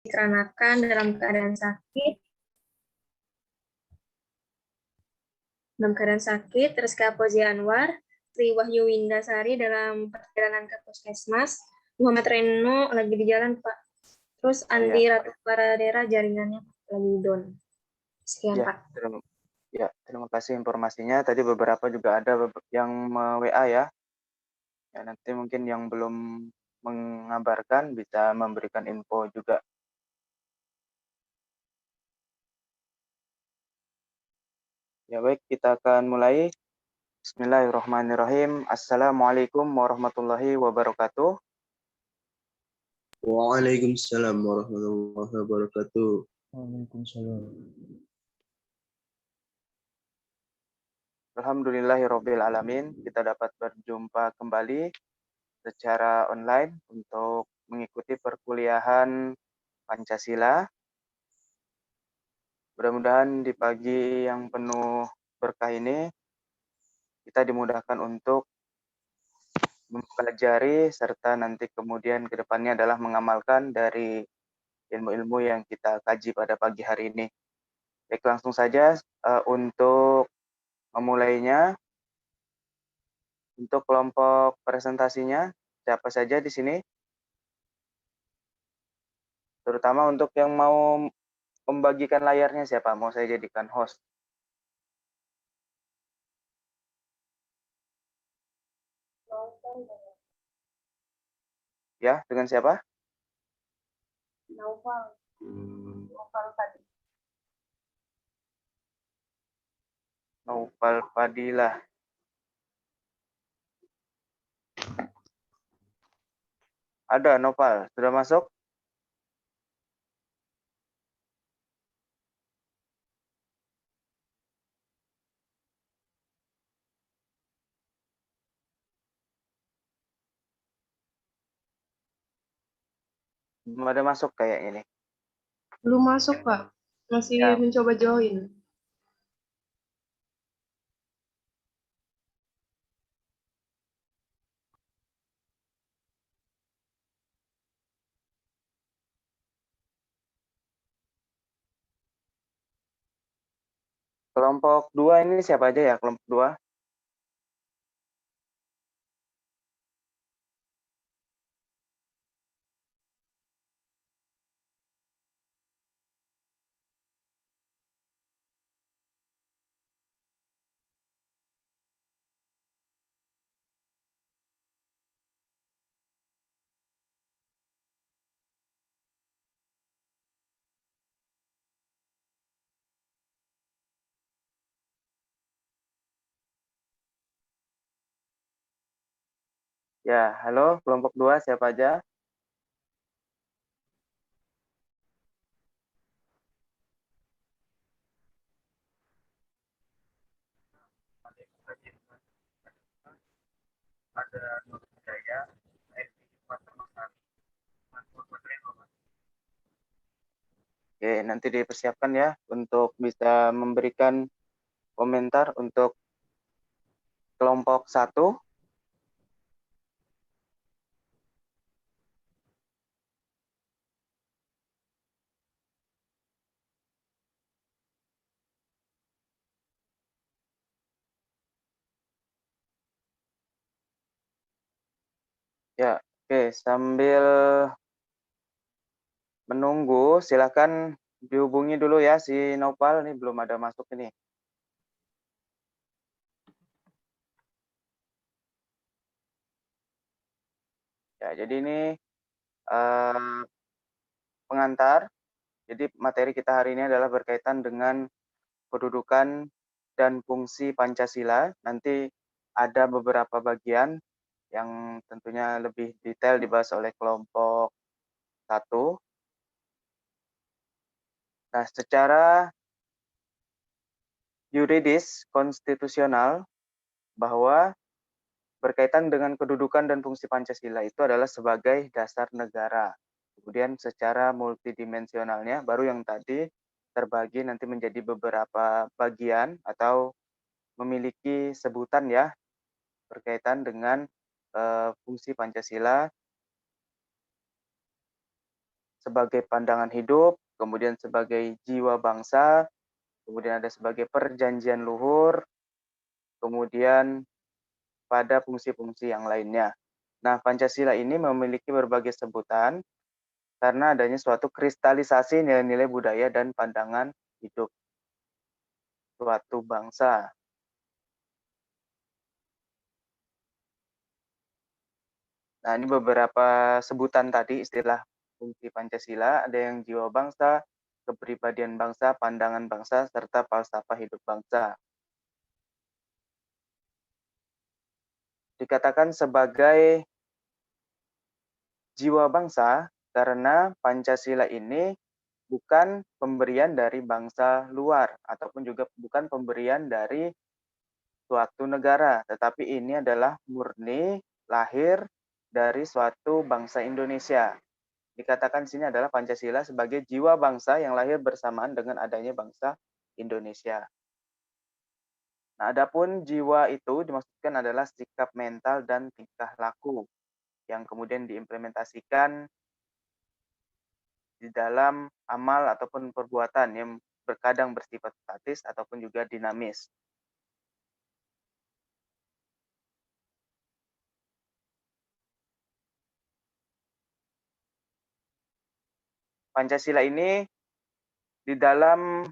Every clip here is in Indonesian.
Keranakan dalam keadaan sakit. Rizka Fauziah Anwar, Sri Wahyu Windasari dalam perjalanan ke puskesmas, Muhammad Reno lagi di jalan Pak, terus Andi Ratu Paradera jaringannya lagi down. Sekian Pak. Terima kasih informasinya. Tadi beberapa juga ada yang WA ya. Ya, nanti mungkin yang belum mengabarkan bisa memberikan info juga. Ya baik, kita akan mulai. Bismillahirrahmanirrahim. Assalamualaikum warahmatullahi wabarakatuh. Waalaikumsalam warahmatullahi wabarakatuh. Waalaikumsalam. Alhamdulillahirabbil alamin, kita dapat berjumpa kembali secara online untuk mengikuti perkuliahan Pancasila. Mudah-mudahan di pagi yang penuh berkah ini kita dimudahkan untuk mempelajari serta nanti kemudian ke depannya adalah mengamalkan dari ilmu-ilmu yang kita kaji pada pagi hari ini. Baik, langsung saja untuk memulainya. Untuk kelompok presentasinya, siapa saja di sini? Terutama untuk yang mau membagikan layarnya siapa? Mau saya jadikan host? Ya, dengan siapa? Naufal tadi. Naufal Fadilah. Ada Naufal, sudah masuk? Belum ada masuk kayaknya nih. Belum masuk Pak, masih Ya. mencoba join. Kelompok 2 ini siapa aja ya? Kelompok 2? Ya, halo kelompok 2 siapa aja? Ada Nur Hidayah, Oke, nanti dipersiapkan ya untuk bisa memberikan komentar untuk kelompok 1. Ya, oke, sambil menunggu silakan dihubungi dulu ya si Nopal, nih belum ada masuk ini. Ya, jadi ini pengantar. Jadi materi kita hari ini adalah berkaitan dengan kedudukan dan fungsi Pancasila. Nanti ada beberapa bagian yang tentunya lebih detail dibahas oleh kelompok 1. Nah, secara yuridis konstitusional bahwa berkaitan dengan kedudukan dan fungsi Pancasila itu adalah sebagai dasar negara. Kemudian secara multidimensionalnya baru yang tadi terbagi nanti menjadi beberapa bagian atau memiliki sebutan ya berkaitan dengan fungsi Pancasila. sebagai pandangan hidup, kemudian sebagai jiwa bangsa, kemudian ada sebagai perjanjian luhur, kemudian pada fungsi-fungsi yang lainnya. Nah, Pancasila ini memiliki berbagai sebutan karena adanya suatu kristalisasi nilai-nilai budaya dan pandangan hidup suatu bangsa. Nah, ini beberapa sebutan tadi istilah fungsi Pancasila, ada yang jiwa bangsa, kepribadian bangsa, pandangan bangsa, serta falsafah hidup bangsa. Dikatakan sebagai jiwa bangsa karena Pancasila ini bukan pemberian dari bangsa luar ataupun juga bukan pemberian dari suatu negara, tetapi ini adalah murni lahir dari suatu bangsa Indonesia. Dikatakan di sini adalah Pancasila sebagai jiwa bangsa yang lahir bersamaan dengan adanya bangsa Indonesia. Nah, adapun jiwa itu dimaksudkan adalah sikap mental dan tingkah laku yang kemudian diimplementasikan di dalam amal ataupun perbuatan yang terkadang bersifat statis ataupun juga dinamis. Pancasila ini di dalam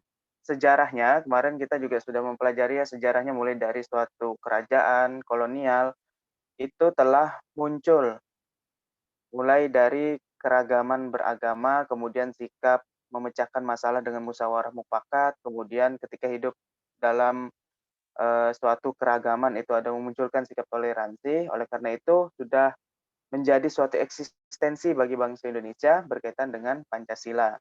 sejarahnya, kemarin kita juga sudah mempelajari ya sejarahnya mulai dari suatu kerajaan kolonial, itu telah muncul mulai dari keragaman beragama, kemudian sikap memecahkan masalah dengan musyawarah mufakat, kemudian ketika hidup dalam suatu keragaman itu ada memunculkan sikap toleransi, oleh karena itu sudah menjadi suatu eksistensi bagi bangsa Indonesia berkaitan dengan Pancasila.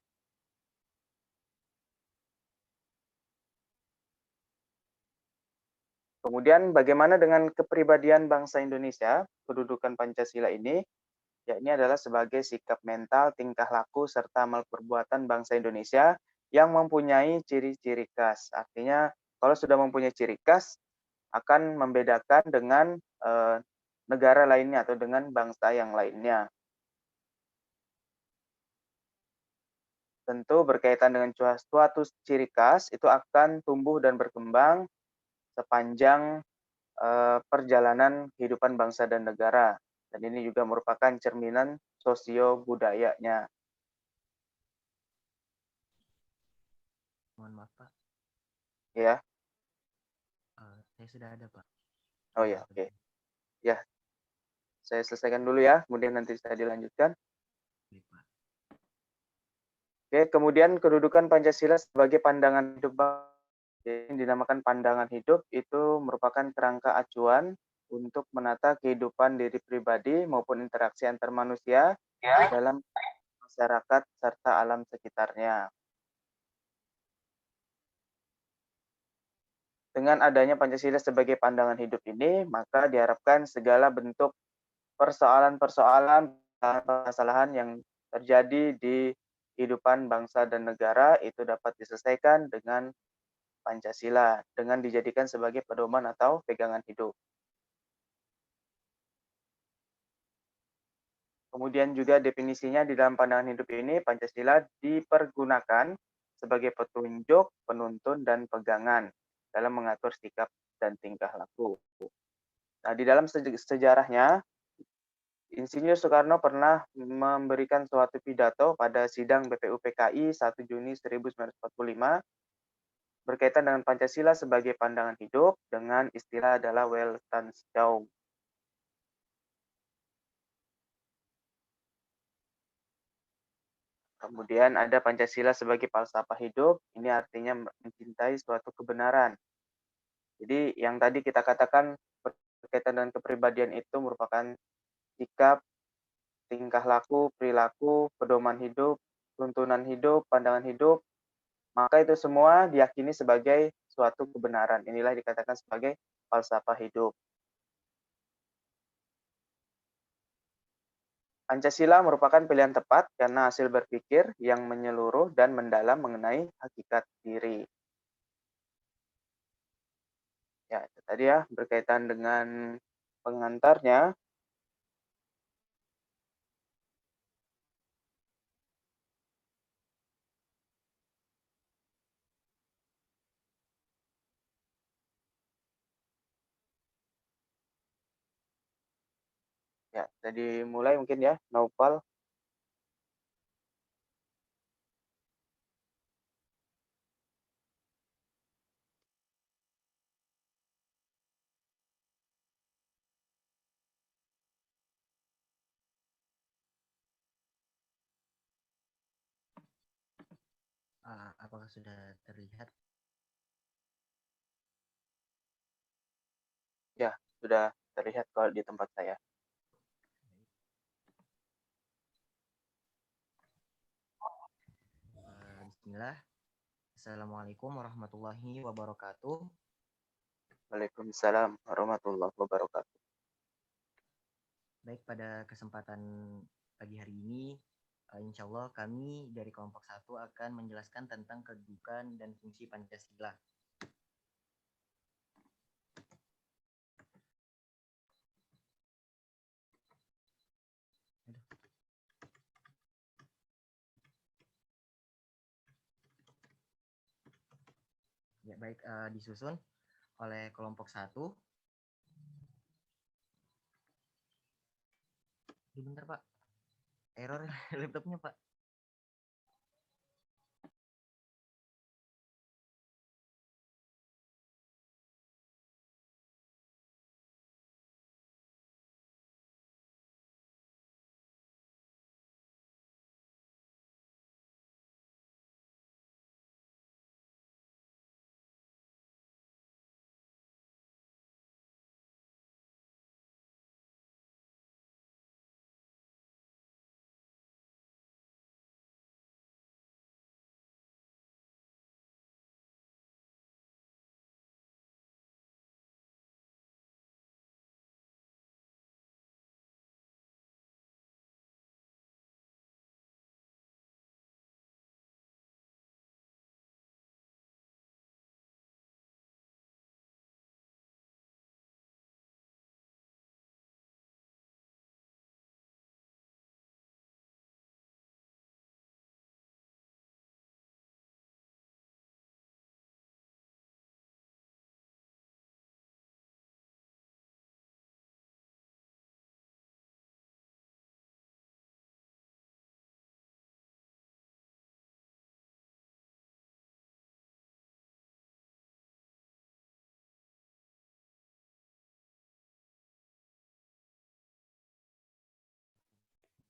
Kemudian bagaimana dengan kepribadian bangsa Indonesia? Kedudukan Pancasila ini, ya ini adalah sebagai sikap mental, tingkah laku, serta amal perbuatan bangsa Indonesia yang mempunyai ciri-ciri khas. Artinya kalau sudah mempunyai ciri khas, akan membedakan dengan negara lainnya atau dengan bangsa yang lainnya. Tentu berkaitan dengan suatu ciri khas, itu akan tumbuh dan berkembang sepanjang perjalanan kehidupan bangsa dan negara. Dan ini juga merupakan cerminan sosio-budayanya. Mohon maaf, Pak. Ya. Saya sudah ada, Pak. Oh ya, oke. Ya, saya selesaikan dulu ya, kemudian nanti saya dilanjutkan. Oke, Pak. Oke, kemudian kedudukan Pancasila sebagai pandangan hidup yang dinamakan pandangan hidup itu merupakan kerangka acuan untuk menata kehidupan diri pribadi maupun interaksi antar manusia dalam masyarakat serta alam sekitarnya. Dengan adanya Pancasila sebagai pandangan hidup ini, maka diharapkan segala bentuk persoalan-persoalan, permasalahan yang terjadi di kehidupan bangsa dan negara itu dapat diselesaikan dengan Pancasila, dengan dijadikan sebagai pedoman atau pegangan hidup. Kemudian juga definisinya di dalam pandangan hidup ini, Pancasila dipergunakan sebagai petunjuk, penuntun, dan pegangan dalam mengatur sikap dan tingkah laku. Nah, di dalam sejarahnya, Insinyur Soekarno pernah memberikan suatu pidato pada sidang BPUPKI 1 Juni 1945 berkaitan dengan Pancasila sebagai pandangan hidup dengan istilah adalah Weltanschauung. Kemudian ada Pancasila sebagai falsafah hidup, ini artinya mencintai suatu kebenaran. Jadi yang tadi kita katakan berkaitan dengan kepribadian itu merupakan sikap, tingkah laku, perilaku, pedoman hidup, tuntunan hidup, pandangan hidup, maka itu semua diyakini sebagai suatu kebenaran. Inilah dikatakan sebagai falsafah hidup. Pancasila merupakan pilihan tepat karena hasil berpikir yang menyeluruh dan mendalam mengenai hakikat diri. Ya, itu tadi ya berkaitan dengan pengantarnya. Ya, jadi mulai mungkin ya, Naufal. Apakah sudah terlihat? Ya, sudah terlihat kalau di tempat saya. Bismillah. Assalamualaikum warahmatullahi wabarakatuh. Waalaikumsalam warahmatullahi wabarakatuh. Baik, pada kesempatan pagi hari ini, insya Allah kami dari kelompok 1 akan menjelaskan tentang kedudukan dan fungsi Pancasila. Ya, baik, disusun oleh kelompok 1. Bentar, Pak. Error laptopnya, Pak.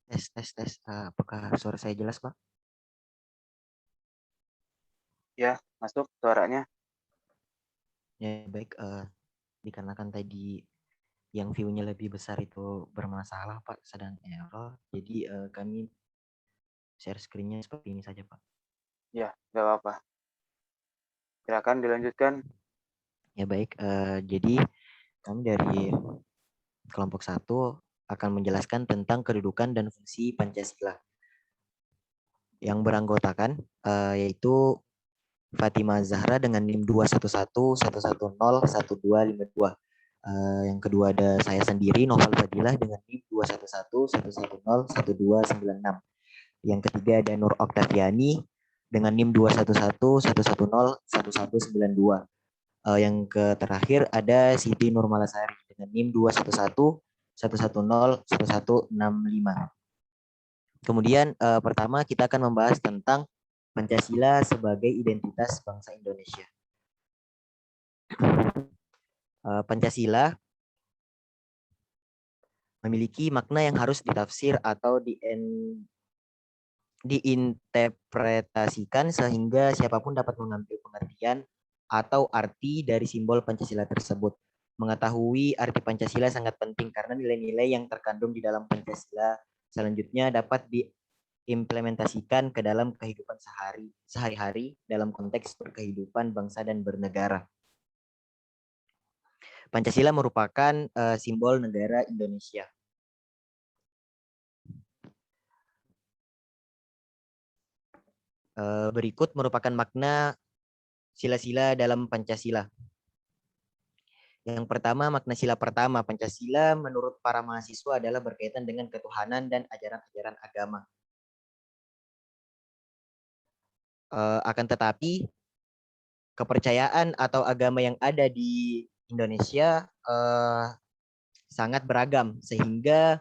Tes. Apakah suara saya jelas, Pak? Ya, masuk suaranya. Ya, baik. Dikarenakan tadi yang view-nya lebih besar itu bermasalah, Pak, sedang error. Jadi kami share screen-nya seperti ini saja, Pak. Ya, nggak apa-apa. Silakan dilanjutkan. Ya, baik. Jadi kami dari kelompok 1 akan menjelaskan tentang kedudukan dan fungsi Pancasila. Yang beranggotakan yaitu Fatimah Zahra dengan NIM 21111011252. Yang kedua ada saya sendiri Novel Fadilah dengan NIM 21111101296. Yang ketiga ada Nur Oktaviani dengan NIM 21111101192. Yang terakhir ada Siti Nurmalasari dengan NIM 21111101165. Kemudian pertama kita akan membahas tentang Pancasila sebagai identitas bangsa Indonesia. Pancasila memiliki makna yang harus ditafsir atau diinterpretasikan sehingga siapapun dapat mengambil pengertian atau arti dari simbol Pancasila tersebut. Mengetahui arti Pancasila sangat penting karena nilai-nilai yang terkandung di dalam Pancasila selanjutnya dapat diimplementasikan ke dalam kehidupan sehari-hari dalam konteks berkehidupan bangsa dan bernegara. Pancasila merupakan simbol negara Indonesia. Berikut merupakan makna sila-sila dalam Pancasila. Yang pertama, makna sila pertama Pancasila menurut para mahasiswa adalah berkaitan dengan ketuhanan dan ajaran-ajaran agama. Akan tetapi, kepercayaan atau agama yang ada di Indonesia sangat beragam, sehingga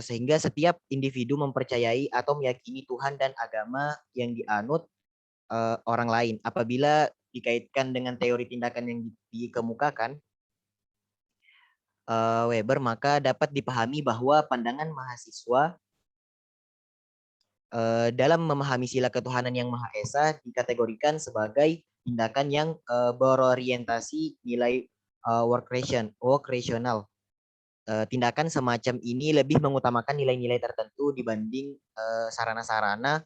sehingga setiap individu mempercayai atau meyakini Tuhan dan agama yang dianut orang lain. Apabila dikaitkan dengan teori tindakan yang dikemukakan Weber, maka dapat dipahami bahwa pandangan mahasiswa dalam memahami sila ketuhanan yang Maha Esa dikategorikan sebagai tindakan yang berorientasi nilai work rational. Tindakan semacam ini lebih mengutamakan nilai-nilai tertentu dibanding sarana-sarana.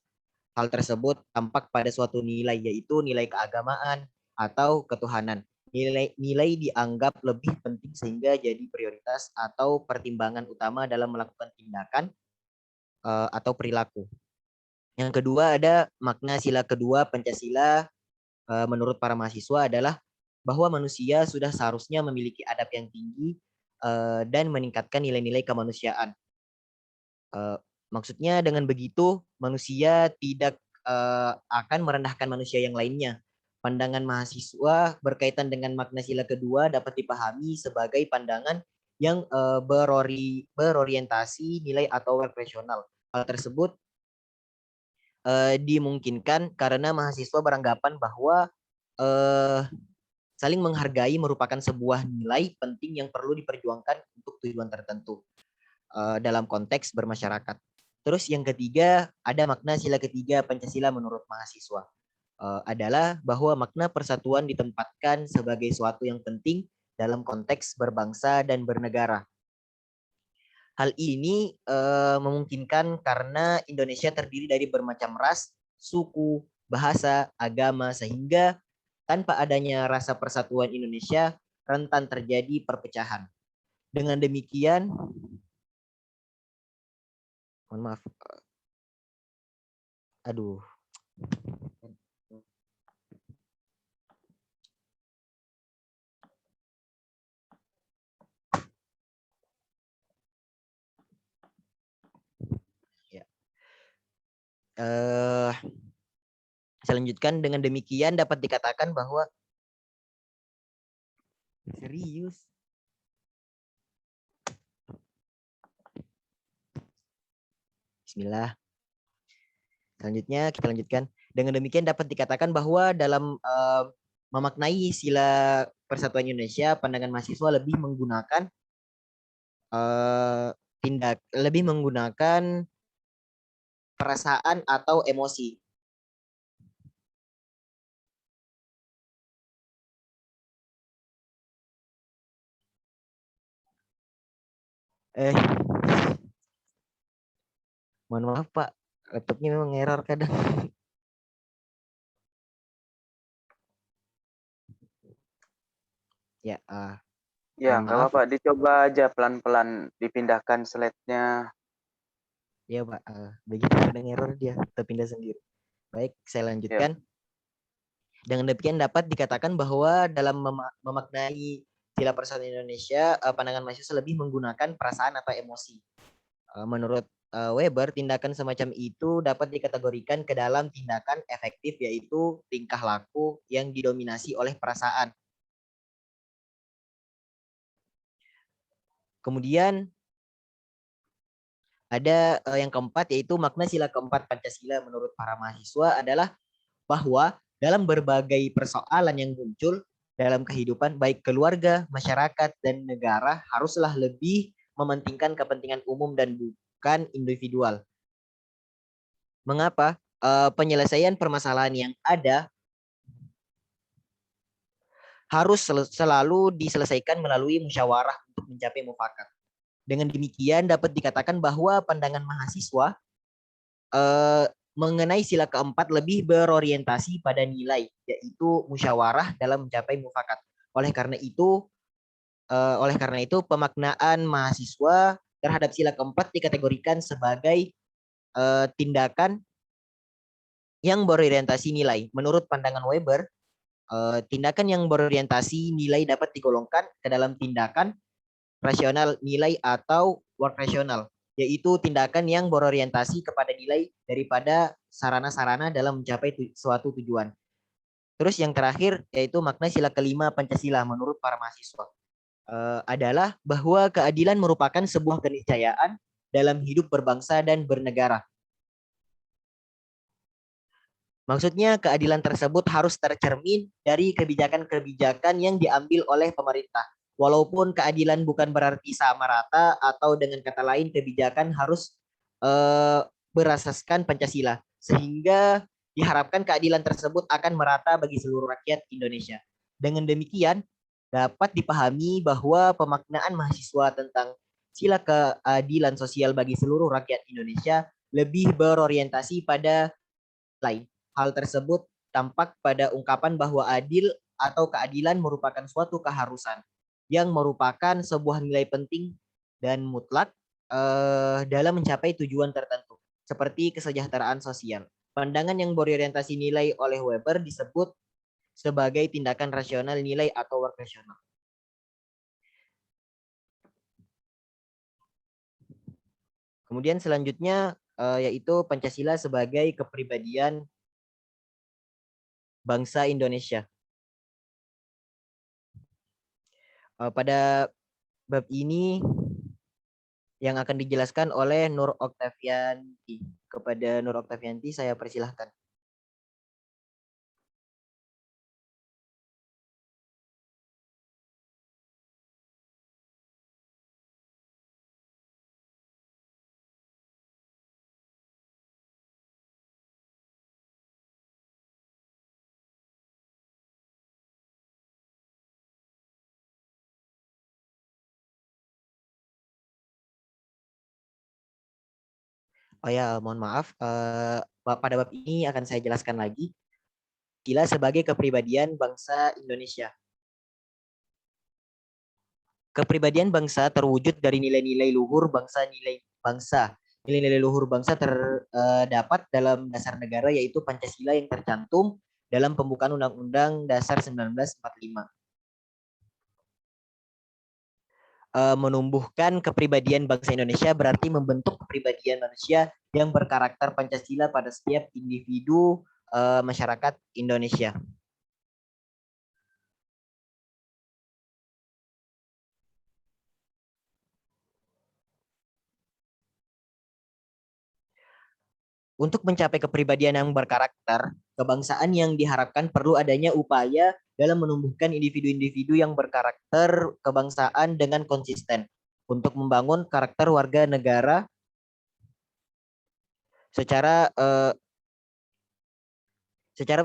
Hal tersebut tampak pada suatu nilai, yaitu nilai keagamaan atau ketuhanan. Nilai dianggap lebih penting sehingga jadi prioritas atau pertimbangan utama dalam melakukan tindakan atau perilaku. Yang kedua, ada makna sila kedua Pancasila menurut para mahasiswa adalah bahwa manusia sudah seharusnya memiliki adab yang tinggi dan meningkatkan nilai-nilai kemanusiaan. Maksudnya dengan begitu manusia tidak akan merendahkan manusia yang lainnya. Pandangan mahasiswa berkaitan dengan makna sila kedua dapat dipahami sebagai pandangan yang berorientasi nilai atau work rational. Hal tersebut dimungkinkan karena mahasiswa beranggapan bahwa saling menghargai merupakan sebuah nilai penting yang perlu diperjuangkan untuk tujuan tertentu dalam konteks bermasyarakat. Terus yang ketiga, ada makna sila ketiga Pancasila menurut mahasiswa. Adalah bahwa makna persatuan ditempatkan sebagai suatu yang penting dalam konteks berbangsa dan bernegara. Hal ini memungkinkan karena Indonesia terdiri dari bermacam ras, suku, bahasa, agama, sehingga tanpa adanya rasa persatuan Indonesia, rentan terjadi perpecahan. Dengan demikian, mohon maaf. Aduh. Ya. Saya lanjutkan, dengan demikian dapat dikatakan bahwa serius. Bismillah. Selanjutnya kita lanjutkan. Dengan demikian dapat dikatakan bahwa dalam memaknai sila persatuan Indonesia, pandangan mahasiswa lebih menggunakan lebih menggunakan perasaan atau emosi. Mohon maaf Pak, laptopnya memang error kadang. Ya, ya nggak apa-apa, dicoba aja pelan-pelan dipindahkan slide-nya. Ya Pak, begitu kadang error dia terpindah sendiri. Baik, saya lanjutkan. Dengan demikian dapat dikatakan bahwa dalam memaknai sila persatuan Indonesia, pandangan mahasiswa lebih menggunakan perasaan atau emosi. Menurut Weber, tindakan semacam itu dapat dikategorikan ke dalam tindakan efektif, yaitu tingkah laku yang didominasi oleh perasaan. Kemudian ada yang keempat, yaitu makna sila keempat Pancasila menurut para mahasiswa adalah bahwa dalam berbagai persoalan yang muncul dalam kehidupan baik keluarga, masyarakat, dan negara haruslah lebih mementingkan kepentingan umum dan bukan individual. Mengapa? Penyelesaian permasalahan yang ada harus selalu diselesaikan melalui musyawarah untuk mencapai mufakat. Dengan demikian dapat dikatakan bahwa pandangan mahasiswa mengenai sila keempat lebih berorientasi pada nilai, yaitu musyawarah dalam mencapai mufakat. Oleh karena itu pemaknaan mahasiswa terhadap sila keempat dikategorikan sebagai tindakan yang berorientasi nilai. Menurut pandangan Weber, tindakan yang berorientasi nilai dapat digolongkan ke dalam tindakan rasional nilai atau work rasional, yaitu tindakan yang berorientasi kepada nilai daripada sarana-sarana dalam mencapai suatu tujuan. Terus yang terakhir, yaitu makna sila kelima Pancasila menurut para mahasiswa adalah bahwa keadilan merupakan sebuah keniscayaan dalam hidup berbangsa dan bernegara. Maksudnya keadilan tersebut harus tercermin dari kebijakan-kebijakan yang diambil oleh pemerintah. Walaupun keadilan bukan berarti sama rata, atau dengan kata lain kebijakan harus berasaskan Pancasila, sehingga diharapkan keadilan tersebut akan merata bagi seluruh rakyat Indonesia. Dengan demikian dapat dipahami bahwa pemaknaan mahasiswa tentang sila keadilan sosial bagi seluruh rakyat Indonesia lebih berorientasi pada lain. Hal tersebut tampak pada ungkapan bahwa adil atau keadilan merupakan suatu keharusan yang merupakan sebuah nilai penting dan mutlak dalam mencapai tujuan tertentu, seperti kesejahteraan sosial. Pandangan yang berorientasi nilai oleh Weber disebut sebagai tindakan rasional nilai atau work rasional. Kemudian selanjutnya yaitu Pancasila sebagai kepribadian bangsa Indonesia. Pada bab ini yang akan dijelaskan oleh Nur Oktavianti. Kepada Nur Oktavianti saya persilahkan. Oh ya, mohon maaf. Pada bab ini akan saya jelaskan lagi. Pancasila sebagai kepribadian bangsa Indonesia. Kepribadian bangsa terwujud dari nilai-nilai luhur bangsa. Nilai-nilai luhur bangsa terdapat dalam dasar negara, yaitu Pancasila yang tercantum dalam pembukaan Undang-Undang Dasar 1945. Menumbuhkan kepribadian bangsa Indonesia berarti membentuk kepribadian manusia yang berkarakter Pancasila pada setiap individu masyarakat Indonesia. Untuk mencapai kepribadian yang berkarakter kebangsaan yang diharapkan, perlu adanya upaya dalam menumbuhkan individu-individu yang berkarakter kebangsaan dengan konsisten untuk membangun karakter warga negara secara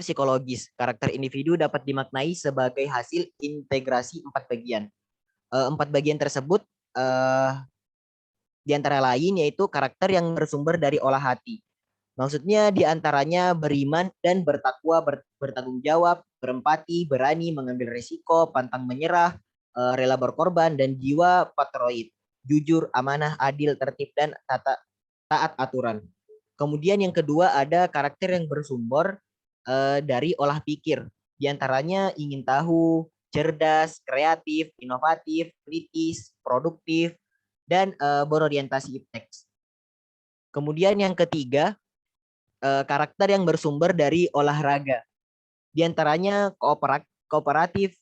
psikologis. Karakter individu dapat dimaknai sebagai hasil integrasi 4 bagian. 4 bagian tersebut diantara lain yaitu karakter yang bersumber dari olah hati. Maksudnya diantaranya beriman dan bertakwa, bertanggung jawab, berempati, berani, mengambil risiko, pantang menyerah, rela berkorban, dan jiwa patriotik, jujur, amanah, adil, tertib, dan taat aturan. Kemudian yang kedua ada karakter yang bersumber dari olah pikir. Diantaranya ingin tahu, cerdas, kreatif, inovatif, kritis, produktif, dan berorientasi teks. Kemudian yang ketiga, karakter yang bersumber dari olahraga. Di antaranya kooperatif,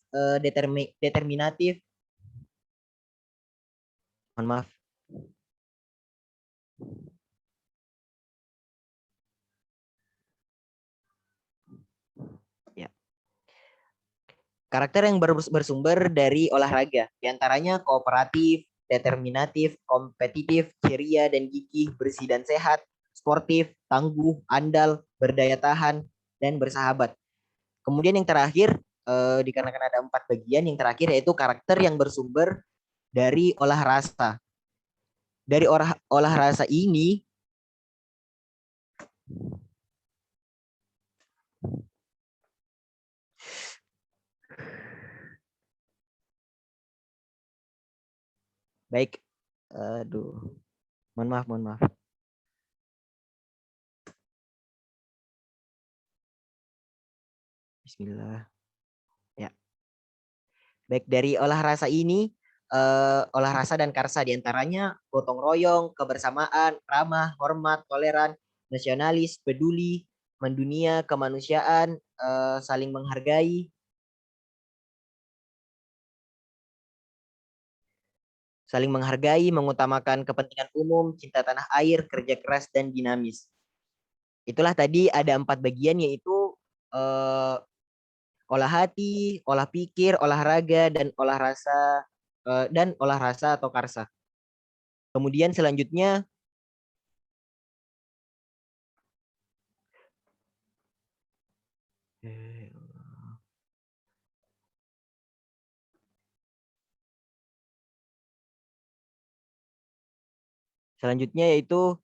determinatif. Mohon maaf. Ya. Karakter yang bersumber dari olahraga. Di antaranya kooperatif, determinatif, kompetitif, ceria dan gigih, bersih dan sehat, sportif, tangguh, andal, berdaya tahan, dan bersahabat. Kemudian yang terakhir, dikarenakan ada 4 bagian, yang terakhir yaitu karakter yang bersumber dari olah rasa. Dari olah rasa ini, baik, mohon maaf. Bismillah. Ya. Baik, dari olah rasa ini, olah rasa dan karsa diantaranya gotong royong, kebersamaan, ramah, hormat, toleran, nasionalis, peduli, mendunia, kemanusiaan, saling menghargai. saling menghargai, mengutamakan kepentingan umum, cinta tanah air, kerja keras, dan dinamis. Itulah tadi ada 4 bagian, yaitu olah hati, olah pikir, olahraga, dan olah rasa atau karsa. Kemudian selanjutnya yaitu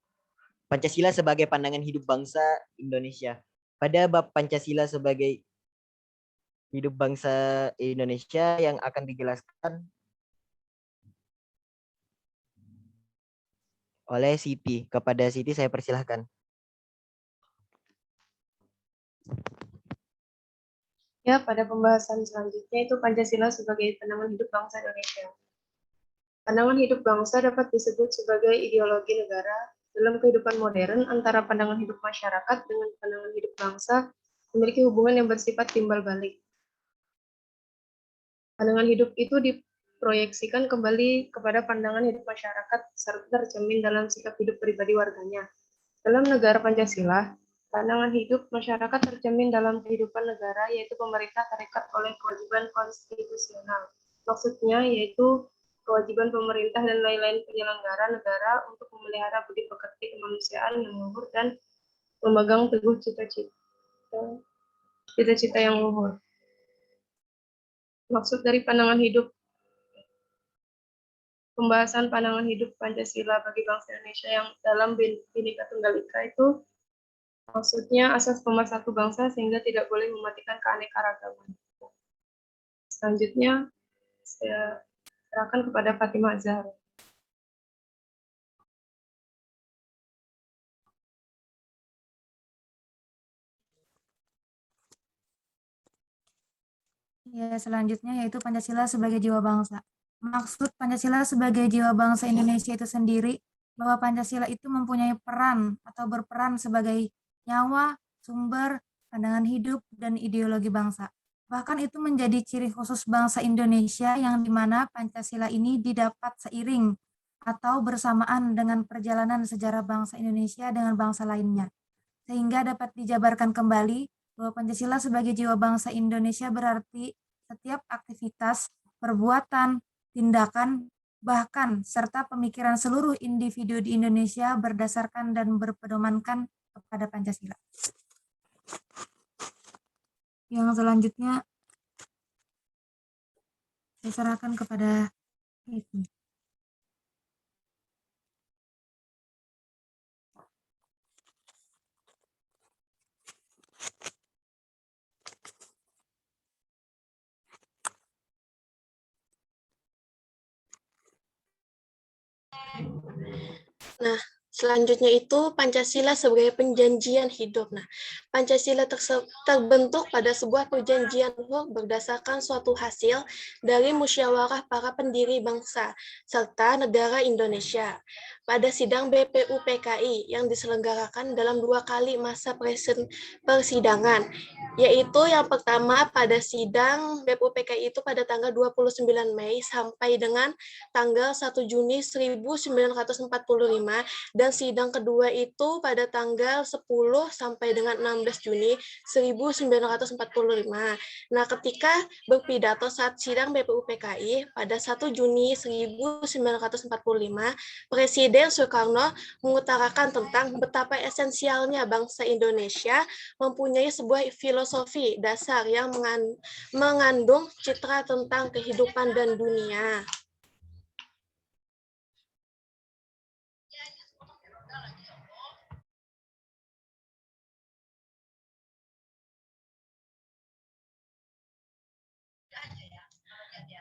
Pancasila sebagai pandangan hidup bangsa Indonesia. Pada bab Pancasila sebagai hidup bangsa Indonesia yang akan dijelaskan oleh Siti. Kepada Siti saya persilahkan. Ya, pada pembahasan selanjutnya itu Pancasila sebagai pandangan hidup bangsa Indonesia. Pandangan hidup bangsa dapat disebut sebagai ideologi negara dalam kehidupan modern antara pandangan hidup masyarakat dengan pandangan hidup bangsa memiliki hubungan yang bersifat timbal balik. Pandangan hidup itu diproyeksikan kembali kepada pandangan hidup masyarakat serta tercermin dalam sikap hidup pribadi warganya. Dalam negara Pancasila, pandangan hidup masyarakat tercermin dalam kehidupan negara, yaitu pemerintah terikat oleh kewajiban konstitusional. Maksudnya yaitu kewajiban pemerintah dan lain-lain penyelenggara negara untuk memelihara budi pekerti kemanusiaan yang luhur dan memegang teguh cita-cita yang luhur. Maksud dari pandangan hidup, pembahasan pandangan hidup Pancasila bagi bangsa Indonesia yang dalam Bhinneka Tunggal Ika itu maksudnya asas pemersatu bangsa sehingga tidak boleh mematikan keanekaragaman. Selanjutnya saya serahkan kepada Fatimah Zahra. Ya, selanjutnya yaitu Pancasila sebagai jiwa bangsa. Maksud Pancasila sebagai jiwa bangsa Indonesia itu sendiri, bahwa Pancasila itu mempunyai peran atau berperan sebagai nyawa, sumber, pandangan hidup, dan ideologi bangsa. Bahkan itu menjadi ciri khusus bangsa Indonesia yang dimana Pancasila ini didapat seiring atau bersamaan dengan perjalanan sejarah bangsa Indonesia dengan bangsa lainnya. Sehingga dapat dijabarkan kembali bahwa Pancasila sebagai jiwa bangsa Indonesia berarti setiap aktivitas, perbuatan, tindakan, bahkan serta pemikiran seluruh individu di Indonesia berdasarkan dan berpedomankan kepada Pancasila. Yang selanjutnya saya serahkan kepada Eti. Nah, selanjutnya itu Pancasila sebagai perjanjian hidup. Nah, Pancasila terbentuk pada sebuah perjanjian luhur berdasarkan suatu hasil dari musyawarah para pendiri bangsa serta negara Indonesia pada sidang BPUPKI yang diselenggarakan dalam 2 kali masa persidangan, yaitu yang pertama pada sidang BPUPKI itu pada tanggal 29 Mei sampai dengan tanggal 1 Juni 1945 dan sidang kedua itu pada tanggal 10 sampai dengan 16 Juni 1945. Nah, ketika berpidato saat sidang BPUPKI pada 1 Juni 1945, Presiden Soekarno mengutarakan tentang betapa esensialnya bangsa Indonesia mempunyai sebuah filosofi dasar yang mengandung citra tentang kehidupan dan dunia.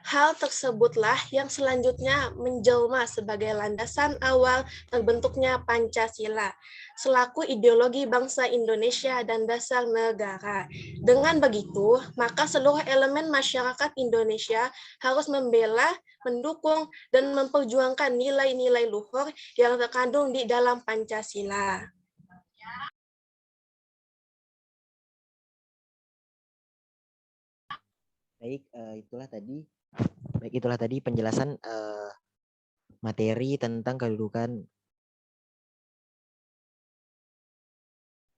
Hal tersebutlah yang selanjutnya menjelma sebagai landasan awal terbentuknya Pancasila, selaku ideologi bangsa Indonesia dan dasar negara. Dengan begitu, maka seluruh elemen masyarakat Indonesia harus membela, mendukung, dan memperjuangkan nilai-nilai luhur yang terkandung di dalam Pancasila. Itulah tadi penjelasan materi tentang kedudukan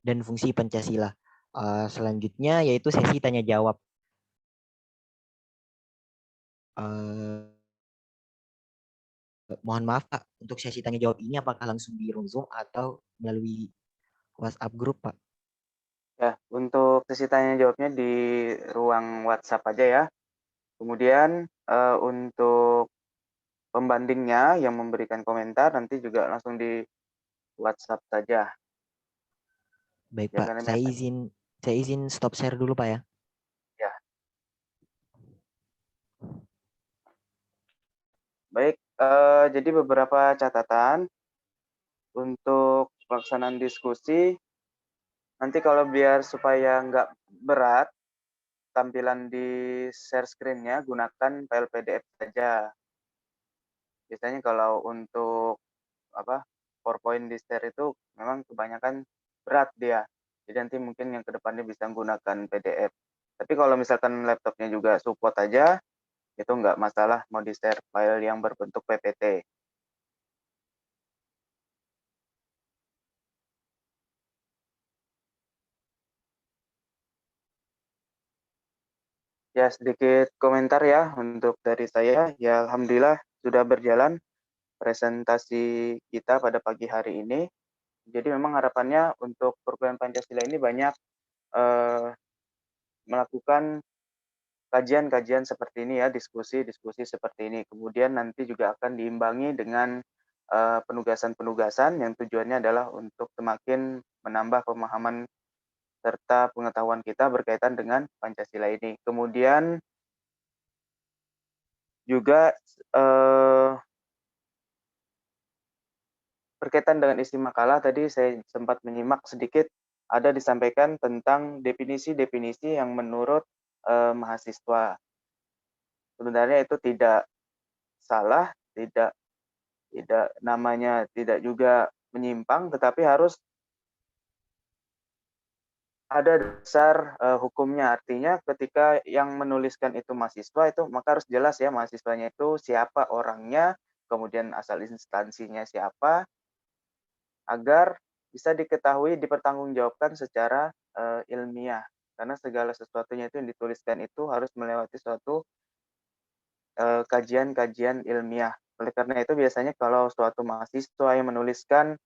dan fungsi Pancasila. Selanjutnya yaitu sesi tanya jawab. Mohon maaf Pak, untuk sesi tanya jawab ini apakah langsung di room Zoom atau melalui WhatsApp grup Pak? Ya, untuk sesi tanya jawabnya di ruang WhatsApp aja ya. Kemudian untuk pembandingnya yang memberikan komentar nanti juga langsung di WhatsApp saja. Baik Ya, Pak, karena saya izin stop share dulu Pak ya. Ya. Baik, jadi beberapa catatan untuk pelaksanaan diskusi. Nanti kalau biar supaya nggak berat, tampilan di share screen-nya gunakan file PDF saja. Biasanya kalau untuk PowerPoint di share itu memang kebanyakan berat dia. Jadi nanti mungkin yang kedepannya bisa menggunakan PDF. Tapi kalau misalkan laptopnya juga support aja, itu nggak masalah mau di share file yang berbentuk PPT. Ya, sedikit komentar ya untuk dari saya. Ya, alhamdulillah sudah berjalan presentasi kita pada pagi hari ini. Jadi memang harapannya untuk perguruan Pancasila ini banyak melakukan kajian-kajian seperti ini ya, diskusi-diskusi seperti ini. Kemudian nanti juga akan diimbangi dengan penugasan-penugasan yang tujuannya adalah untuk semakin menambah pemahaman serta pengetahuan kita berkaitan dengan Pancasila ini. Kemudian juga berkaitan dengan isi makalah, tadi saya sempat menyimak sedikit, ada disampaikan tentang definisi-definisi yang menurut mahasiswa. Sebenarnya itu tidak salah, tidak namanya tidak juga menyimpang, tetapi harus ada dasar hukumnya. Artinya ketika yang menuliskan itu mahasiswa, itu maka harus jelas ya mahasiswanya itu siapa orangnya, kemudian asal instansinya siapa, agar bisa diketahui, dipertanggungjawabkan secara ilmiah. Karena segala sesuatunya itu yang dituliskan itu harus melewati suatu kajian-kajian ilmiah. Oleh karena itu biasanya kalau suatu mahasiswa yang menuliskan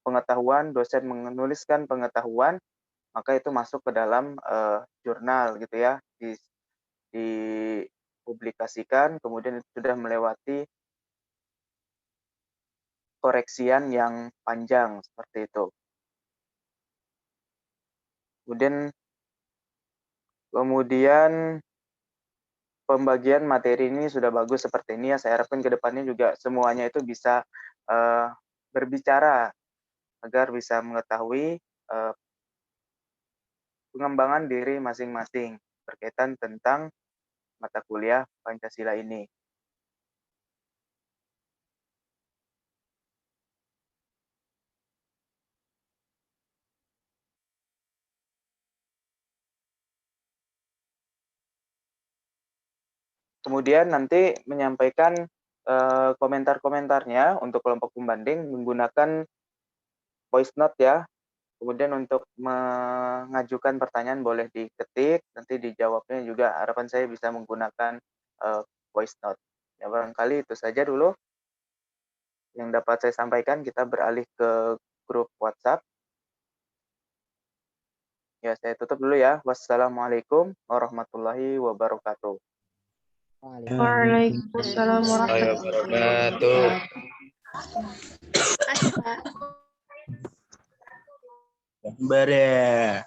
pengetahuan, dosen menuliskan pengetahuan, maka itu masuk ke dalam jurnal gitu ya, dipublikasikan, kemudian itu sudah melewati koreksian yang panjang seperti itu. Kemudian pembagian materi ini sudah bagus seperti ini ya. Saya harapkan ke depannya juga semuanya itu bisa berbicara agar bisa mengetahui pengembangan diri masing-masing berkaitan tentang mata kuliah Pancasila ini. Kemudian nanti menyampaikan komentar-komentarnya untuk kelompok pembanding menggunakan voice note ya. Kemudian untuk mengajukan pertanyaan boleh diketik, nanti dijawabnya juga harapan saya bisa menggunakan voice note. Ya barangkali itu saja dulu yang dapat saya sampaikan. Kita beralih ke grup WhatsApp. Ya, saya tutup dulu ya. Wassalamualaikum warahmatullahi wabarakatuh. Waalaikumsalam warahmatullahi wabarakatuh. Makasih, Pak. Gambar ya.